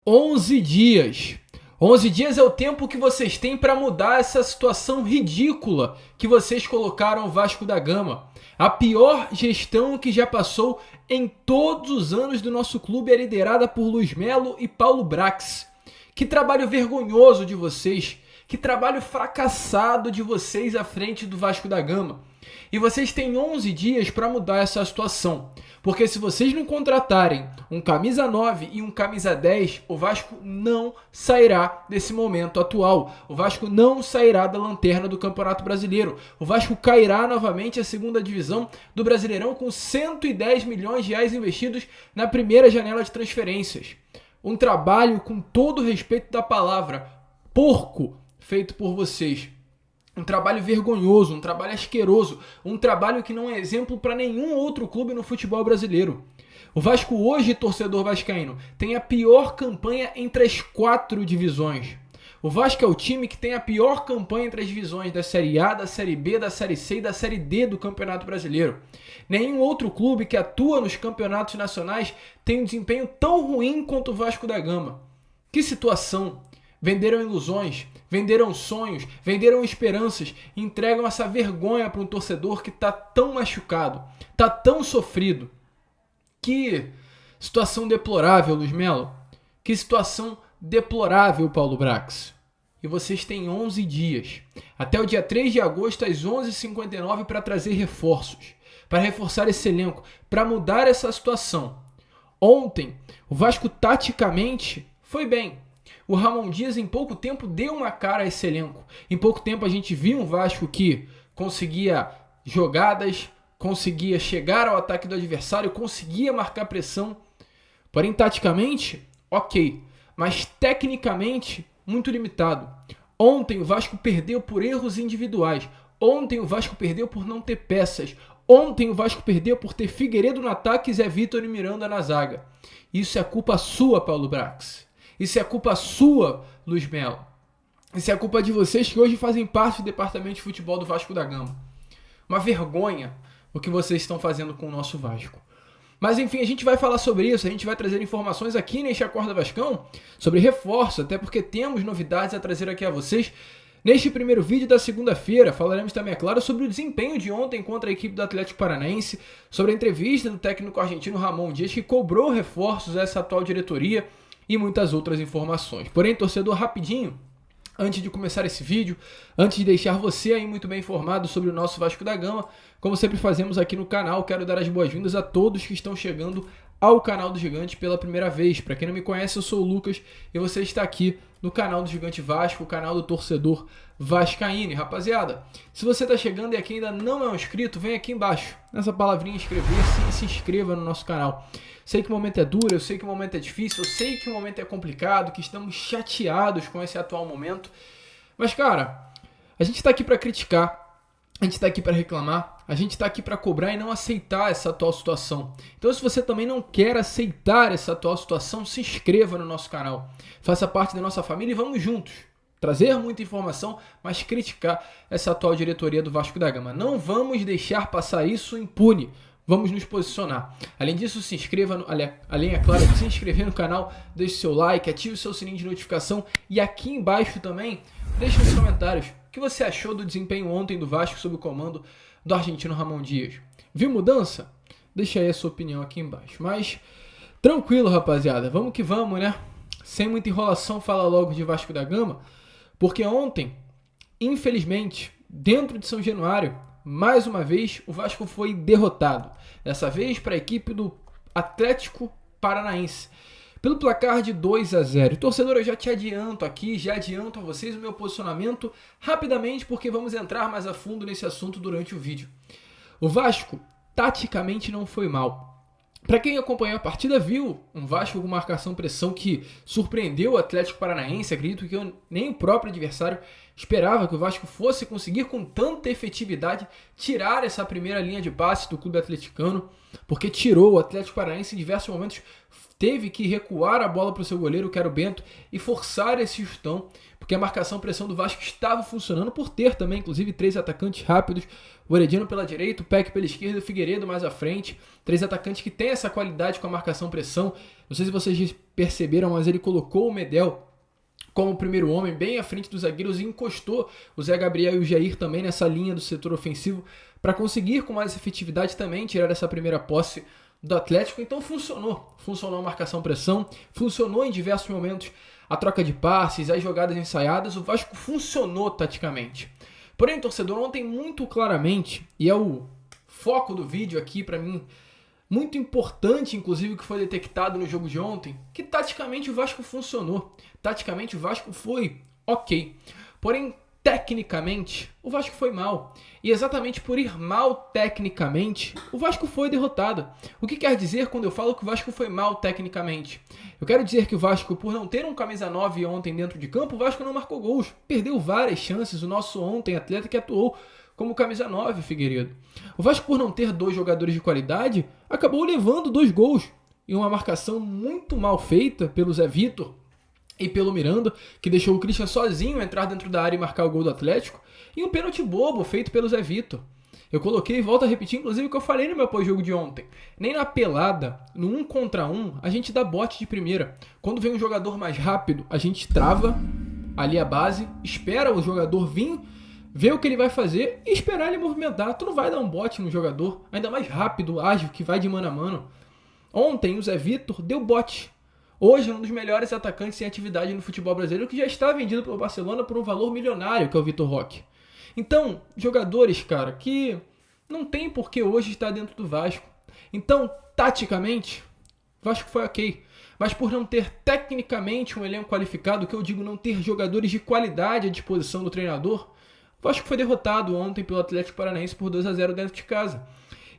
11 dias. 11 dias é o tempo que vocês têm para mudar essa situação ridícula que vocês colocaram o Vasco da Gama. A pior gestão que já passou em todos os anos do nosso clube é liderada por Luiz Melo e Paulo Brax. Que trabalho vergonhoso de vocês. Que trabalho fracassado de vocês à frente do Vasco da Gama. E vocês têm 11 dias para mudar essa situação. Porque se vocês não contratarem um camisa 9 e um camisa 10, o Vasco não sairá desse momento atual. O Vasco não sairá da lanterna do Campeonato Brasileiro. O Vasco cairá novamente à segunda divisão do Brasileirão com 110 milhões de reais investidos na primeira janela de transferências. Um trabalho, com todo o respeito da palavra, porco feito por vocês. Um trabalho vergonhoso, um trabalho asqueroso, um trabalho que não é exemplo para nenhum outro clube no futebol brasileiro. O Vasco hoje, torcedor vascaíno, tem a pior campanha entre as 4 divisões. O Vasco é o time que tem a pior campanha entre as divisões da Série A, da Série B, da Série C e da Série D do Campeonato Brasileiro. Nenhum outro clube que atua nos campeonatos nacionais tem um desempenho tão ruim quanto o Vasco da Gama. Que situação! Venderam ilusões, venderam sonhos, venderam esperanças e entregam essa vergonha para um torcedor que está tão machucado, está tão sofrido. Que situação deplorável, Luiz Melo. Que situação deplorável, Paulo Brax. E vocês têm 11 dias, até o dia 3 de agosto às 11h59 para trazer reforços, para reforçar esse elenco, para mudar essa situação. Ontem, o Vasco taticamente foi bem. O Ramon Dias em pouco tempo deu uma cara a esse elenco. Em pouco tempo a gente viu um Vasco que conseguia jogadas, conseguia chegar ao ataque do adversário, conseguia marcar pressão. Porém, taticamente, ok. Mas tecnicamente, muito limitado. Ontem o Vasco perdeu por erros individuais. Ontem o Vasco perdeu por não ter peças. Ontem o Vasco perdeu por ter Figueiredo no ataque e Zé Vitor e Miranda na zaga. Isso é culpa sua, Paulo Brax. Isso é culpa sua, Luiz Melo. Isso é culpa de vocês que hoje fazem parte do departamento de futebol do Vasco da Gama. Uma vergonha o que vocês estão fazendo com o nosso Vasco. Mas enfim, a gente vai falar sobre isso, a gente vai trazer informações aqui neste Acorda Vascão sobre reforço, até porque temos novidades a trazer aqui a vocês. Neste primeiro vídeo da segunda-feira, falaremos também, é claro, sobre o desempenho de ontem contra a equipe do Atlético Paranaense, sobre a entrevista do técnico argentino Ramon Dias, que cobrou reforços a essa atual diretoria, e muitas outras informações. Porém, torcedor, rapidinho, antes de começar esse vídeo, antes de deixar você aí muito bem informado sobre o nosso Vasco da Gama, como sempre fazemos aqui no canal, quero dar as boas-vindas a todos que estão chegando ao canal do Gigante pela primeira vez. Para quem não me conhece, eu sou o Lucas e você está aqui no canal do Gigante Vasco, o canal do torcedor vascaíno. Rapaziada, se você está chegando e aqui ainda não é um inscrito, vem aqui embaixo, nessa palavrinha inscrever-se e se inscreva no nosso canal. Sei que o momento é duro, eu sei que o momento é difícil, eu sei que o momento é complicado, que estamos chateados com esse atual momento. Mas, cara, a gente está aqui para criticar, a gente está aqui para reclamar, a gente está aqui para cobrar e não aceitar essa atual situação. Então, se você também não quer aceitar essa atual situação, se inscreva no nosso canal. Faça parte da nossa família e vamos juntos trazer muita informação, mas criticar essa atual diretoria do Vasco da Gama. Não vamos deixar passar isso impune. Vamos nos posicionar. Além disso, se inscreva, além, é claro, de se inscrever no canal, deixe seu like, ative o seu sininho de notificação e aqui embaixo também, deixe nos comentários o que você achou do desempenho ontem do Vasco sob o comando do argentino Ramon Dias. Viu mudança? Deixa aí a sua opinião aqui embaixo. Mas, tranquilo, rapaziada, vamos que vamos, né? Sem muita enrolação, fala logo de Vasco da Gama, porque ontem, infelizmente, dentro de São Januário, mais uma vez, o Vasco foi derrotado. Dessa vez para a equipe do Atlético Paranaense, pelo placar de 2-0. Torcedor, eu já te adianto aqui, já adianto a vocês o meu posicionamento rapidamente, porque vamos entrar mais a fundo nesse assunto durante o vídeo. O Vasco, taticamente, não foi mal. Para quem acompanhou a partida, viu um Vasco com marcação-pressão que surpreendeu o Atlético Paranaense. Acredito que nem o próprio adversário esperava que o Vasco fosse conseguir com tanta efetividade tirar essa primeira linha de passe do clube atleticano, porque tirou o Atlético Paranaense em diversos momentos, teve que recuar a bola para o seu goleiro, que era o Bento, e forçar esse chutão, porque a marcação-pressão do Vasco estava funcionando por ter também, inclusive, 3 atacantes rápidos, o Herediano pela direita, o Peck pela esquerda, o Figueiredo mais à frente, 3 atacantes que têm essa qualidade com a marcação-pressão. Não sei se vocês perceberam, mas ele colocou o Medel como primeiro homem, bem à frente dos zagueiros, e encostou o Zé Gabriel e o Jair também nessa linha do setor ofensivo, para conseguir com mais efetividade também tirar essa primeira posse do Atlético. Então funcionou a marcação-pressão, funcionou em diversos momentos a troca de passes, as jogadas ensaiadas, o Vasco funcionou taticamente. Porém, torcedor, ontem muito claramente, e é o foco do vídeo aqui para mim, muito importante, inclusive, que foi detectado no jogo de ontem, que taticamente o Vasco funcionou. Taticamente o Vasco foi ok. Porém, tecnicamente, o Vasco foi mal. E exatamente por ir mal tecnicamente, o Vasco foi derrotado. O que quer dizer quando eu falo que o Vasco foi mal tecnicamente? Eu quero dizer que o Vasco, por não ter um camisa 9 ontem dentro de campo, o Vasco não marcou gols. Perdeu várias chances. O nosso ontem atleta que atuou como camisa 9, Figueiredo. O Vasco, por não ter 2 jogadores de qualidade, acabou levando 2 gols. E uma marcação muito mal feita pelo Zé Vitor e pelo Miranda, que deixou o Christian sozinho entrar dentro da área e marcar o gol do Atlético. E um pênalti bobo feito pelo Zé Vitor. Eu coloquei e volto a repetir, inclusive, o que eu falei no meu pós-jogo de ontem. Nem na pelada, no 1 contra 1, a gente dá bote de primeira. Quando vem um jogador mais rápido, a gente trava ali a base, espera o jogador vir, ver o que ele vai fazer e esperar ele movimentar. Tu não vai dar um bote no jogador, ainda mais rápido, ágil, que vai de mano a mano. Ontem o Zé Vitor deu bote. Hoje, um dos melhores atacantes em atividade no futebol brasileiro, que já está vendido pelo Barcelona por um valor milionário, que é o Vitor Roque. Então, jogadores, cara, que não tem por que hoje estar dentro do Vasco. Então, taticamente, o Vasco foi ok. Mas por não ter tecnicamente um elenco qualificado, que eu digo não ter jogadores de qualidade à disposição do treinador, o Vasco foi derrotado ontem pelo Atlético Paranaense por 2-0 dentro de casa.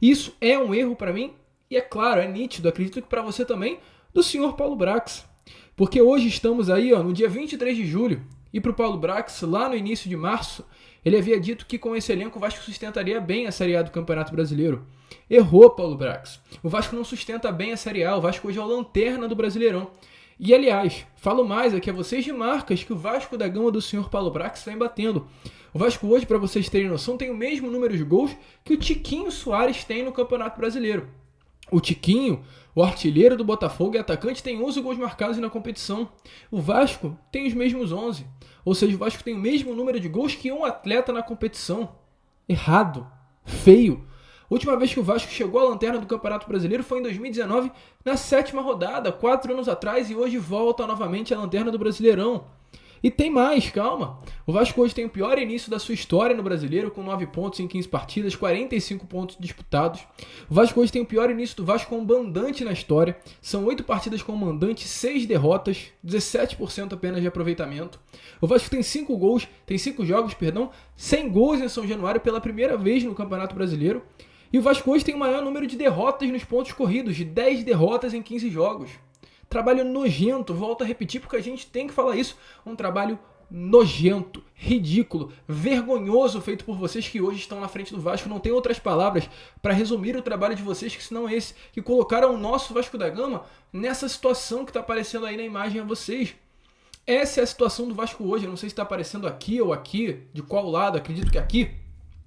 Isso é um erro para mim, e é claro, é nítido, acredito que para você também, do senhor Paulo Brax. Porque hoje estamos aí, no dia 23 de julho, e para o Paulo Brax, lá no início de março, ele havia dito que com esse elenco o Vasco sustentaria bem a Série A do Campeonato Brasileiro. Errou, Paulo Brax. O Vasco não sustenta bem a Série A, o Vasco hoje é o lanterna do Brasileirão. E, aliás, falo mais aqui a vocês de marcas que o Vasco da Gama do senhor Paulo Brax vem batendo. O Vasco hoje, para vocês terem noção, tem o mesmo número de gols que o Tiquinho Soares tem no Campeonato Brasileiro. O Tiquinho, o artilheiro do Botafogo e atacante, tem 11 gols marcados na competição. O Vasco tem os mesmos 11. Ou seja, o Vasco tem o mesmo número de gols que um atleta na competição. Errado. Feio. A última vez que o Vasco chegou à lanterna do Campeonato Brasileiro foi em 2019, na 7ª rodada, 4 anos atrás, e hoje volta novamente à lanterna do Brasileirão. E tem mais, calma. O Vasco hoje tem o pior início da sua história no Brasileiro, com 9 pontos em 15 partidas, 45 pontos disputados. O Vasco hoje tem o pior início do Vasco como mandante na história. São 8 partidas como mandante, 6 derrotas, 17% apenas de aproveitamento. O Vasco tem 5 jogos, sem gols em São Januário pela primeira vez no Campeonato Brasileiro. E o Vasco hoje tem o maior número de derrotas nos pontos corridos, de 10 derrotas em 15 jogos. Trabalho nojento, volto a repetir porque a gente tem que falar isso, um trabalho nojento, ridículo, vergonhoso feito por vocês que hoje estão na frente do Vasco. Não tem outras palavras para resumir o trabalho de vocês que senão esse, que colocaram o nosso Vasco da Gama nessa situação que está aparecendo aí na imagem a vocês. Essa é a situação do Vasco hoje, eu não sei se está aparecendo aqui ou aqui, de qual lado, acredito que aqui,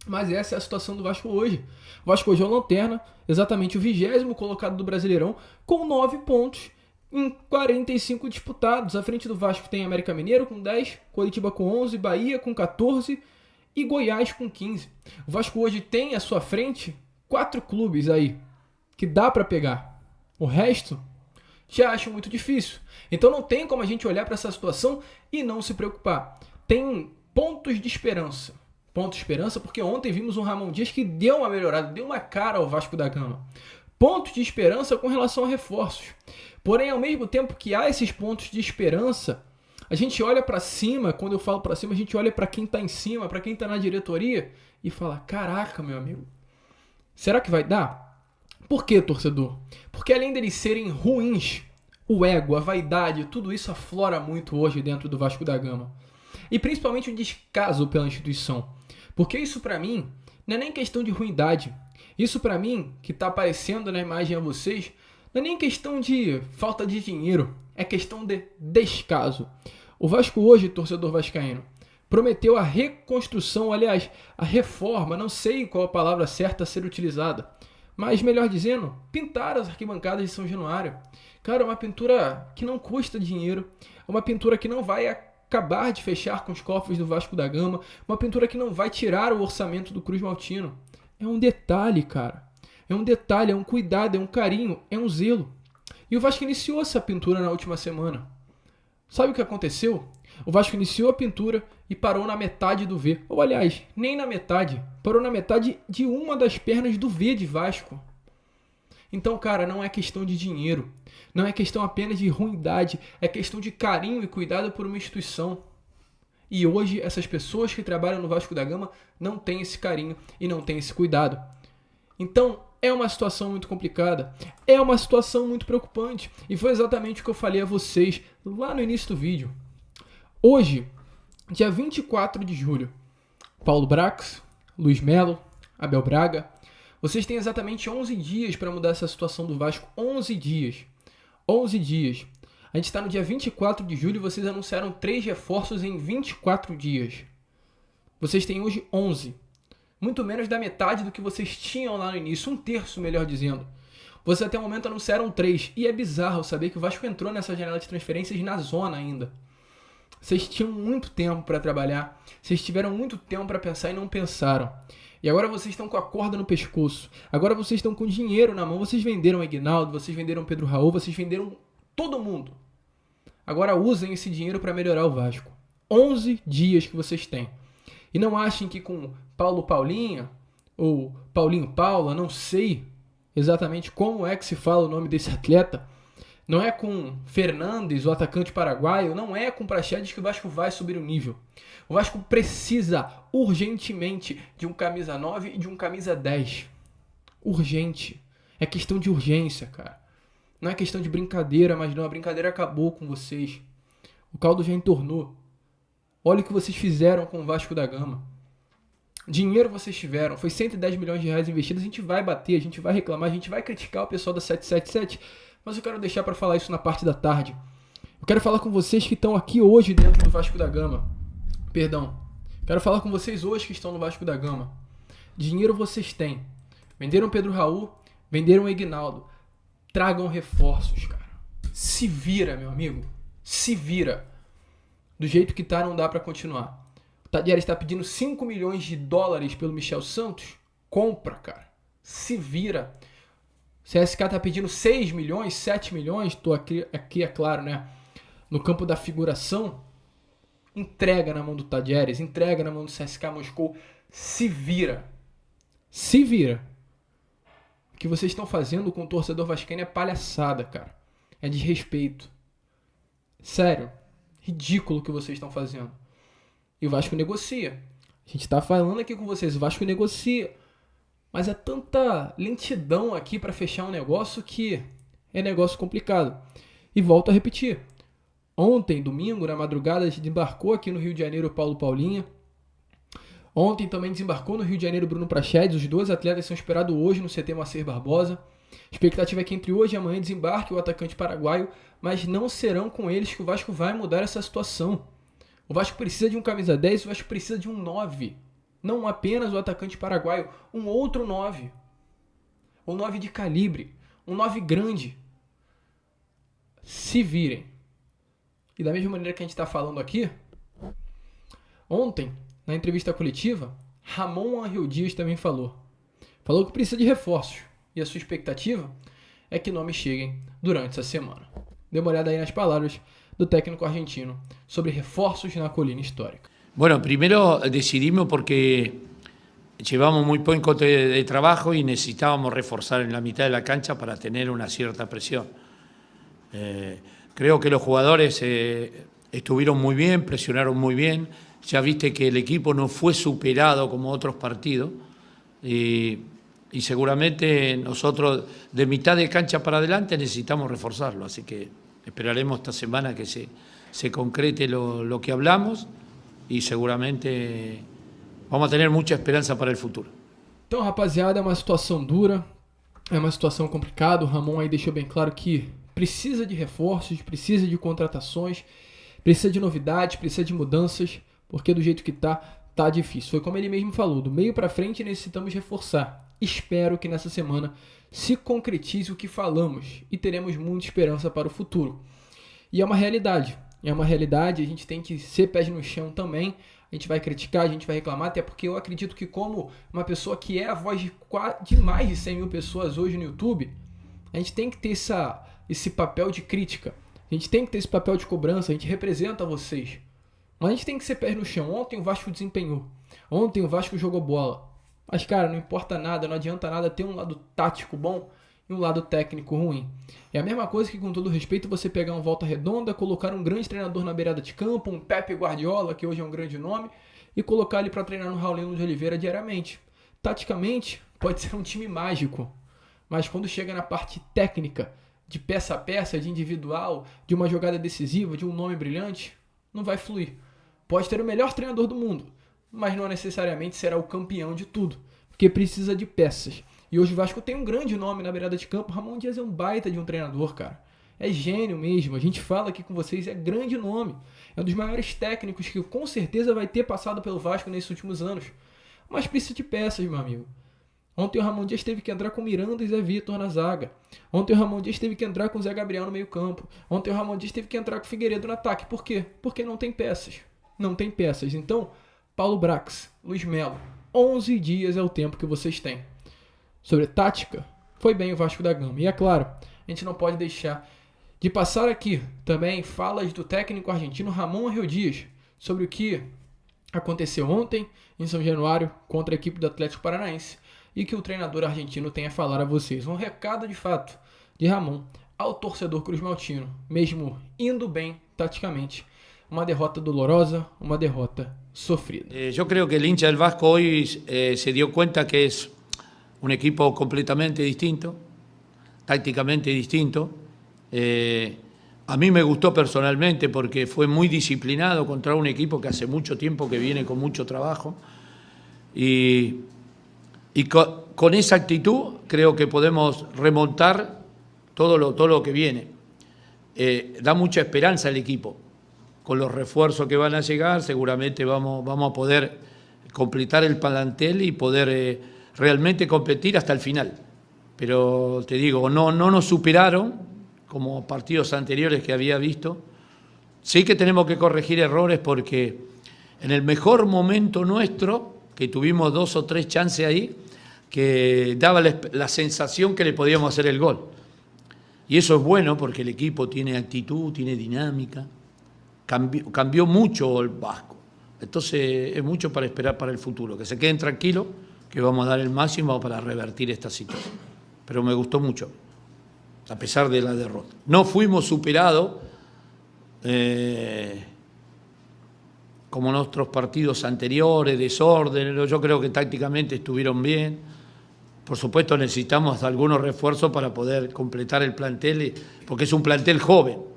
mas essa é a situação do Vasco hoje. O Vasco hoje é o lanterna, exatamente o 20º colocado do Brasileirão, com 9 pontos. Em 45 disputados. À frente do Vasco tem América Mineiro com 10, Coritiba com 11, Bahia com 14 e Goiás com 15. O Vasco hoje tem à sua frente 4 clubes aí que dá para pegar. O resto já acho muito difícil. Então não tem como a gente olhar para essa situação e não se preocupar. Tem pontos de esperança. Ponto de esperança porque ontem vimos um Ramon Dias que deu uma melhorada, deu uma cara ao Vasco da Gama. Pontos de esperança com relação a reforços. Porém, ao mesmo tempo que há esses pontos de esperança, a gente olha para cima, quando eu falo para cima, a gente olha para quem está em cima, para quem está na diretoria e fala, caraca, meu amigo, será que vai dar? Por quê, torcedor? Porque além deles serem ruins, o ego, a vaidade, tudo isso aflora muito hoje dentro do Vasco da Gama. E principalmente o descaso pela instituição. Porque isso para mim não é nem questão de ruindade. Isso para mim, que está aparecendo na imagem a vocês, Não é nem questão de falta de dinheiro, é questão de descaso. O Vasco hoje, torcedor vascaíno, prometeu a reconstrução, aliás, a reforma, não sei qual a palavra certa a ser utilizada, mas melhor dizendo, pintar as arquibancadas de São Januário. Cara, é uma pintura que não custa dinheiro, é uma pintura que não vai acabar de fechar com os cofres do Vasco da Gama, uma pintura que não vai tirar o orçamento do Cruz Maltino. É um detalhe, cara. É um detalhe, é um cuidado, é um carinho, é um zelo. E o Vasco iniciou essa pintura na última semana. Sabe o que aconteceu? O Vasco iniciou a pintura e parou na metade do V. Ou aliás, nem na metade. Parou na metade de uma das pernas do V de Vasco. Então, cara, não é questão de dinheiro. Não é questão apenas de ruindade. É questão de carinho e cuidado por uma instituição. E hoje, essas pessoas que trabalham no Vasco da Gama não têm esse carinho e não têm esse cuidado. Então, é uma situação muito complicada, é uma situação muito preocupante. E foi exatamente o que eu falei a vocês lá no início do vídeo. Hoje, dia 24 de julho, Paulo Brax, Luiz Melo, Abel Braga, vocês têm exatamente 11 dias para mudar essa situação do Vasco. 11 dias. 11 dias. A gente está no dia 24 de julho e vocês anunciaram 3 reforços em 24 dias. Vocês têm hoje 11. Muito menos da metade do que vocês tinham lá no início. 1/3, melhor dizendo. Vocês até o momento anunciaram 3. E é bizarro saber que o Vasco entrou nessa janela de transferências na zona ainda. Vocês tinham muito tempo para trabalhar. Vocês tiveram muito tempo para pensar e não pensaram. E agora vocês estão com a corda no pescoço. Agora vocês estão com dinheiro na mão. Vocês venderam o Aguinaldo, vocês venderam o Pedro Raul, vocês venderam todo mundo. Agora usem esse dinheiro para melhorar o Vasco. 11 dias que vocês têm. E não achem que com Paulo Paulinha ou Paulinho Paula, não sei exatamente como é que se fala o nome desse atleta, não é com Fernandes, o atacante paraguaio, não é com Praxedes que o Vasco vai subir o nível. O Vasco precisa urgentemente de um camisa 9 e de um camisa 10. Urgente. É questão de urgência, cara. Não é questão de brincadeira, mas não, a brincadeira acabou com vocês. O caldo já entornou. Olha o que vocês fizeram com o Vasco da Gama. Dinheiro vocês tiveram. Foi 110 milhões de reais investidos. A gente vai bater, a gente vai reclamar, a gente vai criticar o pessoal da 777. Mas eu quero deixar para falar isso na parte da tarde. Eu quero falar com vocês que estão aqui hoje dentro do Vasco da Gama. Perdão. Quero falar com vocês hoje que estão no Vasco da Gama. Dinheiro vocês têm. Venderam Pedro Raul, venderam Aguinaldo. Tragam reforços, cara. Se vira, meu amigo. Se vira. Do jeito que tá, não dá pra continuar. O Tadieres está pedindo 5 milhões de dólares pelo Michel Santos. Compra, cara. Se vira. O CSK tá pedindo 6 milhões, 7 milhões. Tô aqui, é claro, né? No campo da figuração. Entrega na mão do Tadieres. Entrega na mão do CSK Moscou. Se vira. Se vira. O que vocês estão fazendo com o torcedor vascaíno é palhaçada, cara. É desrespeito. Sério. Ridículo o que vocês estão fazendo. E o Vasco negocia. A gente tá falando aqui com vocês. O Vasco negocia. Mas é tanta lentidão aqui para fechar um negócio que é negócio complicado. E volto a repetir. Ontem, domingo, na madrugada, desembarcou aqui no Rio de Janeiro o Paulo Paulinha. Ontem também desembarcou no Rio de Janeiro o Bruno Praxedes. Os 2 atletas são esperados hoje no CT Moacir Barbosa. A expectativa é que entre hoje e amanhã desembarque o atacante paraguaio, mas não serão com eles que o Vasco vai mudar essa situação. O Vasco precisa de um camisa 10, o Vasco precisa de um 9. Não apenas o atacante paraguaio, um outro 9. Um 9 de calibre, um 9 grande. Se virem. E da mesma maneira que a gente está falando aqui, ontem, na entrevista coletiva, Ramon Angel Dias também falou. Falou que precisa de reforços. E a sua expectativa é que nomes cheguem durante essa semana. Dê uma olhada aí nas palavras do técnico argentino sobre reforços na colina histórica. Bueno, primero decidimos porque llevamos muy poco de trabajo y necesitábamos reforzar en la mitad de la cancha para tener una cierta presión. Creo que los jugadores estuvieron muy bien, presionaron muy bien. Ya viste que el equipo no fue superado como otros partidos y seguramente nosotros de mitad de cancha para adelante necesitamos reforzarlo. Así que esperaremos esta semana que se concrete lo que hablamos y seguramente vamos a tener mucha esperança para o futuro. Então, rapaziada, é uma situação dura. É uma situação complicada, o Ramon aí deixou bem claro que precisa de reforços, precisa de contratações, precisa de novidades, precisa de mudanças, porque do jeito que tá difícil. Foi como ele mesmo falou, do meio para frente necessitamos reforçar. Espero que nessa semana se concretize o que falamos e teremos muita esperança para o futuro. E é uma realidade, a gente tem que ser pés no chão também. A gente vai criticar, a gente vai reclamar, até porque eu acredito que como uma pessoa que é a voz de mais de 100 mil pessoas hoje no YouTube, a gente tem que ter esse papel de crítica, a gente tem que ter esse papel de cobrança, a gente representa vocês. Mas a gente tem que ser pés no chão. Ontem o Vasco desempenhou, ontem o Vasco jogou bola. Mas cara, não importa nada, não adianta nada ter um lado tático bom e um lado técnico ruim. É a mesma coisa que, com todo respeito, você pegar um Volta Redonda, colocar um grande treinador na beirada de campo, um Pepe Guardiola, que hoje é um grande nome, e colocar ele para treinar no Raulino de Oliveira diariamente. Taticamente, pode ser um time mágico, mas quando chega na parte técnica, de peça a peça, de individual, de uma jogada decisiva, de um nome brilhante, não vai fluir. Pode ter o melhor treinador do mundo, mas não necessariamente será o campeão de tudo, porque precisa de peças. E hoje o Vasco tem um grande nome na beirada de campo. Ramon Dias é um baita de um treinador, cara. É gênio mesmo. A gente fala aqui com vocês, é grande nome. É um dos maiores técnicos que com certeza vai ter passado pelo Vasco nesses últimos anos. Mas precisa de peças, meu amigo. Ontem o Ramon Dias teve que entrar com Miranda e Zé Vitor na zaga. Ontem o Ramon Dias teve que entrar com o Zé Gabriel no meio campo. Ontem o Ramon Dias teve que entrar com o Figueiredo no ataque. Por quê? Porque não tem peças. Não tem peças. Então, Paulo Brax, Luiz Melo, 11 dias é o tempo que vocês têm. Sobre tática, foi bem o Vasco da Gama. E é claro, a gente não pode deixar de passar aqui também falas do técnico argentino Ramon Arreu Dias sobre o que aconteceu ontem em São Januário contra a equipe do Atlético Paranaense e que o treinador argentino tem a falar a vocês. Um recado de fato de Ramon ao torcedor cruzmaltino, mesmo indo bem taticamente. Uma derrota dolorosa, uma derrota sofrida. Yo creo que el hincha del Vasco hoy se dio cuenta que es un equipo completamente distinto, tácticamente distinto. A mí me gustó personalmente porque fue muy disciplinado contra un equipo que hace mucho tiempo que viene con mucho trabajo. Y con esa actitud creo que podemos remontar todo lo que viene. Da mucha esperanza al equipo. Con los refuerzos que van a llegar seguramente vamos a poder completar el plantel y poder realmente competir hasta el final. Pero te digo, no nos superaron como partidos anteriores que había visto. Sí que tenemos que corregir errores porque en el mejor momento nuestro, que tuvimos 2 o 3 chances ahí, que daba la sensación que le podíamos hacer el gol. Y eso es bueno porque el equipo tiene actitud, tiene dinámica. Cambió mucho el Vasco. Entonces es mucho para esperar para el futuro. Que se queden tranquilos, que vamos a dar el máximo para revertir esta situación. Pero me gustó mucho, a pesar de la derrota. No fuimos superados como en otros partidos anteriores, desorden. Yo creo que tácticamente estuvieron bien. Por supuesto necesitamos algunos refuerzos para poder completar el plantel, porque es un plantel joven.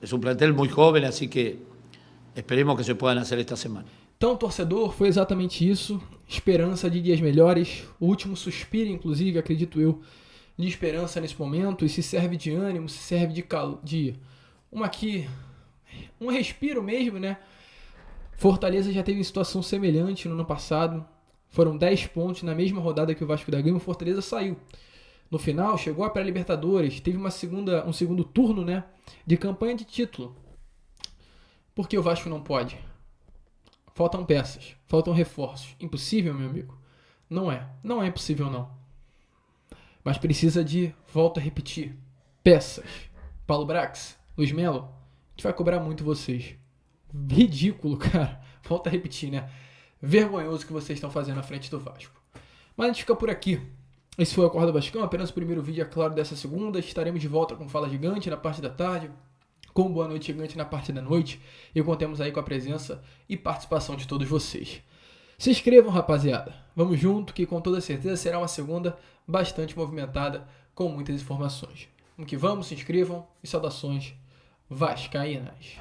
Es un plantel muy joven, así que esperemos que se puedan hacer esta semana. Então, torcedor, foi exatamente isso. Esperança de dias melhores. O último suspiro, inclusive, acredito eu, de esperança nesse momento. E se serve de ânimo, se serve de um respiro mesmo, né? Fortaleza já teve situação semelhante no ano passado. Foram 10 pontos na mesma rodada que o Vasco da Gama. O Fortaleza saiu. No final, chegou a pré-Libertadores. Teve um segundo turno, né, de campanha de título. Por que o Vasco não pode? Faltam peças, faltam reforços. Impossível, meu amigo? Não é. Não é impossível, não. Mas precisa de, volto a repetir, peças. Paulo Brax, Luiz Melo, a gente vai cobrar muito vocês. Ridículo, cara. Volto a repetir, né? Vergonhoso que vocês estão fazendo na frente do Vasco. Mas a gente fica por aqui. Esse foi o Acorda Vascão, apenas o primeiro vídeo, é claro, dessa segunda. Estaremos de volta com Fala Gigante na parte da tarde, com Boa Noite Gigante na parte da noite. E contemos aí com a presença e participação de todos vocês. Se inscrevam, rapaziada. Vamos junto, que com toda certeza será uma segunda bastante movimentada, com muitas informações. Vamos que vamos, se inscrevam e saudações vascaínas.